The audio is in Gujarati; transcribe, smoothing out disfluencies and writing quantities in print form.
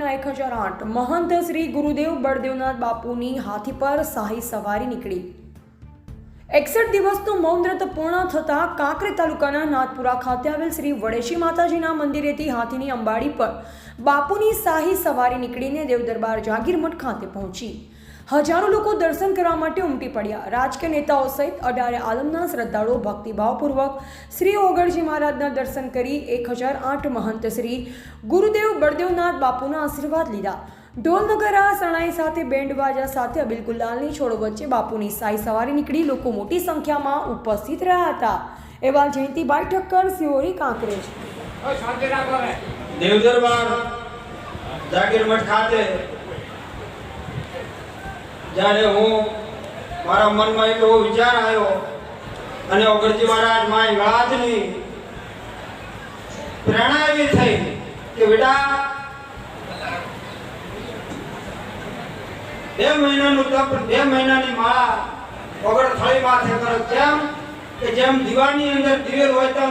ગીરમઠના 1008 મહંત શ્રી ગુરુદેવ બળદેવનાથ બાપુની હાથી પર શાહી સવારી નીકળી। 61 દિવસનું મૌન વ્રત પૂર્ણ થતાં કાંકરેજ તાલુકાના નાથપુરા ખાતે આવેલ શ્રી વડેશી માતાજીના મંદિરેથી હાથીની અંબાડી પર બાપુની શાહી સવારી નીકળીને દેવદરબાર જાગીરમઠ ખાતે પહોંચી। હજારો લોકો દર્શન કરવા માટે ઉમટી પડ્યા। રાજકીય નેતાઓ સહિત 18 આલમના શ્રદ્ધાળુઓ ભક્તિભાવપૂર્વક શ્રી ઓગણજી મહારાજના દર્શન કરી 1008 મહંત શ્રી ગુરુદેવ બળદેવનાથ બાપુના આશીર્વાદ લીધા। ઢોલ નગારા શરણાઈ સાથે બેન્ડ બાજા સાથે અબીલ ગુલાલની છોડો વચ્ચે બાપુની શાહી સવારી નીકળી। લોકો મોટી સંખ્યામાં ઉપસ્થિત રહ્યા હતા। એવા જયંતિભાઈ ઠક્કર, સિહોરી, કાંકરેજ। દેવદરબાર જાગીરમઠ ખાતે જ્યારે હું મારા મનમાં એક એવો વિચાર આવ્યો અને ઓગણજી મહારાજ મારી વાતની પ્રેરણા એવી થઈ કે બેટા 2 મહિનાનું તપ, 2 મહિનાની માળા ઓગણ થળી માથે કરો, કેમ કે જેમ દીવાની અંદર દિવેલ હોય તો